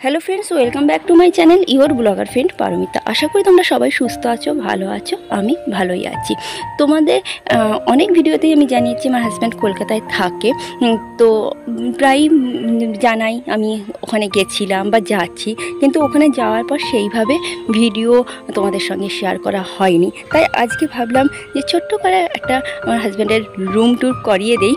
Hello friends, welcome back to my channel your blogger friend Paramita. আশা করি তোমরা সবাই সুস্থ আছো, ভালো আছো। আমি ভালোই আছি। তোমাদের অনেক ভিডিওতেই আমি জানিয়েছি আমার হাজব্যান্ড কলকাতায় থাকে, তো প্রায় জানাই আমি ওখানে গেছিলাম বা যাচ্ছি, কিন্তু ওখানে যাওয়ার পর সেইভাবে ভিডিও তোমাদের সঙ্গে শেয়ার করা হয়নি। তাই আজকে ভাবলাম যে ছোট্ট করে একটা আমার হাজব্যান্ডের রুম ট্যুর করিয়ে দেই,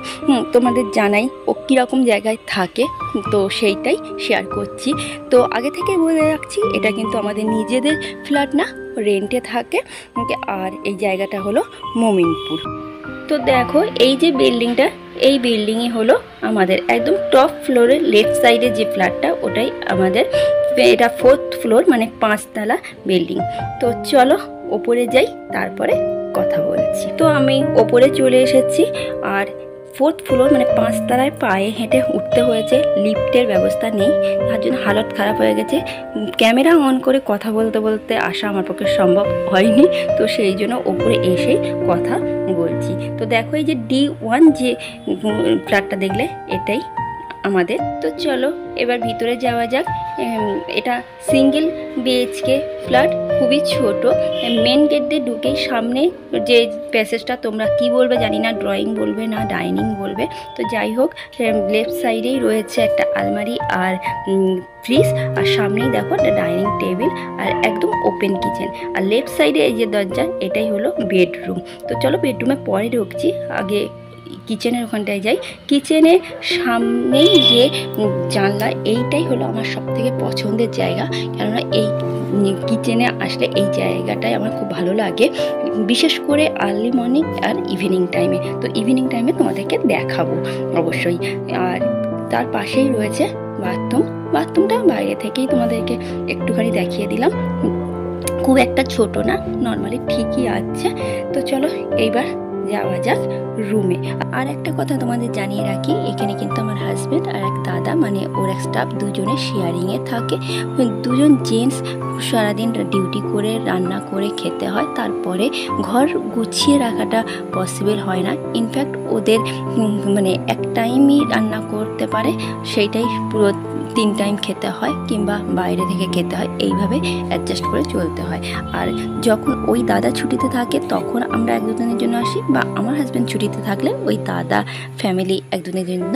তোমাদের জানাই ও কীরকম জায়গায় থাকে, তো সেইটাই শেয়ার করছি। তো আগে থেকে বলে রাখছি, এটা কিন্তু আমাদের নিজেদের ফ্ল্যাট না, রেন্টে থাকে। আর এই জায়গাটা হলো মোমিনপুর। তো দেখো, এই যে বিল্ডিংটা, এই বিল্ডিংই হলো আমাদের একদম টপ ফ্লোরের লেফট সাইডে যে ফ্ল্যাটটা, ওটাই আমাদের। এটা 4th ফ্লোর, মানে 5তলা বিল্ডিং। তো চলো ওপরে যাই, তারপরে কথা বলছি। তো আমি ওপরে চলে এসেছি, আর 4th ফ্লোর মানে 5তলায় পায়ে হেঁটে উঠতে হয়েছে, লিফটের ব্যবস্থা নেই, তার জন্য হালত খারাপ হয়ে গেছে। ক্যামেরা অন করে কথা বলতে বলতে আসা আমার পক্ষে সম্ভব হয়নি, তো সেই জন্য ওপরে এসেই কথা বলছি। তো দেখো, এই যে D1 যে ফ্ল্যাটটা দেখলে, এটাই আমাদের। তো চলো এবার ভিতরে যাওয়া যাক। এটা সিঙ্গেল বিএইচকে ফ্ল্যাট, খুবই ছোট। মেন গেট দিয়ে ঢুকেই সামনে যে প্যাসেজটা, তোমরা কি বলবে জানি না, ড্রয়িং বলবে না ডাইনিং বলবে, তো যাই হোক, লেফট সাইডেই রয়েছে একটা আলমারি আর ফ্রিজ, আর সামনেই দেখো একটা ডাইনিং টেবিল আর একদম ওপেন কিচেন। আর লেফট সাইডে এই যে দরজা, এটাই হলো বেডরুম। তো চলো বেডরুমে পরে ঢুকছি, আগে কিচেনের ওখানটায় যাই। কিচেনের সামনেই যে জানলা, এইটাই হলো আমার সবথেকে পছন্দের জায়গা, কেননা এই কিচেনে আসলে এই জায়গাটাই আমার খুব ভালো লাগে, বিশেষ করে আর্লি মর্নিং আর ইভিনিং টাইমে। তো ইভিনিং টাইমে তোমাদেরকে দেখাবো অবশ্যই। আর তার পাশেই রয়েছে বাথরুম। বাথরুমটা বাইরে থেকেই তোমাদেরকে একটুখানি দেখিয়ে দিলাম, খুব একটা ছোট না, নর্মালি ঠিকই আছে। তো চলো এইবার যাওয়া যাক রুমে। আর একটা কথা তোমাদের জানিয়ে রাখি, এখানে কিন্তু আমার হাজব্যান্ড আর এক দাদা, মানে ওর এক স্টাফ, দুজনে শেয়ারিংয়ে থাকে। দুজন জেন্টস সারাদিন ডিউটি করে রান্না করে খেতে হয়, তারপরে ঘর গুছিয়ে রাখাটা পসিবল হয় না। ইনফ্যাক্ট ওদের মানে এক টাইমই রান্না করতে পারে, সেইটাই পুরো 3 টাইম খেতে হয়, কিংবা বাইরে থেকে খেতে হয়, এইভাবে অ্যাডজাস্ট করে চলতে হয়। আর যখন ওই দাদা ছুটিতে থাকে, তখন আমরা 1-2 দিনের জন্য আসি, বা আমার হাজব্যান্ড ছুটিতে থাকলে ওই দাদা ফ্যামিলি 1-2 দিনের জন্য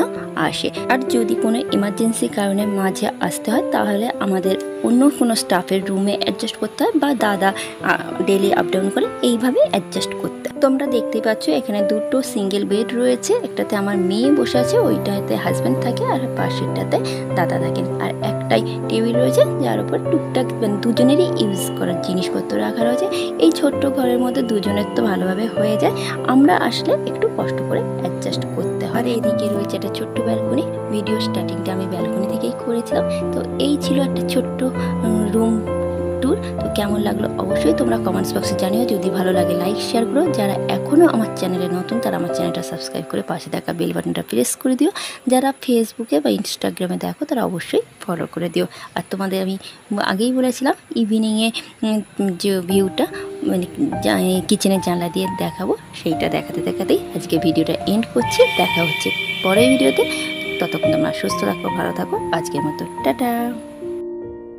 আসে। আর যদি কোনো ইমার্জেন্সি কারণে মাঝে আসতে হয়, তাহলে আমাদের অন্য কোনো স্টাফের রুমে অ্যাডজাস্ট করতে হয়, বা দাদা ডেলি আপ ডাউন করে, এইভাবে অ্যাডজাস্ট করতে হয়। তোমরা দেখতেই পাচ্ছ এখানে 2টো সিঙ্গেল বেড রয়েছে, একটাতে আমার মেয়ে বসে আছে, ওইটাতে হাজব্যান্ড থাকে, আর পাশেরটাতে দাদা থাকেন। আর একটাই টেবিল রয়েছে, যার উপর টুকটাক দুজনেরই ইউজ করার জিনিসপত্র রাখা রয়েছে। এই ছোট্ট ঘরের মধ্যে দুজনের তো ভালোভাবে হয়ে যায়, আমরা আসলে একটু কষ্ট করে অ্যাডজাস্ট করতে হয়। আর এইদিকে রয়েছে একটা ছোট্ট ব্যালকনি, ভিডিও স্টার্টিংটা আমি ব্যালকনি থেকেই করেছিলাম। তো এই ছিল একটা ছোট্ট রুম ট্যুর। তো কেমন লাগলো অবশ্যই তোমরা কমেন্টস বক্সে জানিও। যদি ভালো লাগে লাইক শেয়ার করো, যারা এখনও আমার চ্যানেলে নতুন তারা আমার চ্যানেলটা সাবস্ক্রাইব করে পাশে থাকা বেল বাটনটা প্রেস করে দিও। যারা ফেসবুকে বা ইনস্টাগ্রামে দেখো, তারা অবশ্যই ফলো করে দিও। আর তোমাদের আমি আগেই বলেছিলাম ইভিনিংয়ে যে ভিউটা, মানে কিচেনের জানলা দিয়ে দেখাবো, সেইটা দেখাতে দেখাতেই আজকে ভিডিওটা এন্ড করছি। দেখা হচ্ছে পরের ভিডিওতে। ততক্ষণ তোমরা সুস্থ থাকো, ভালো থাকো। আজকের মতো টাটা।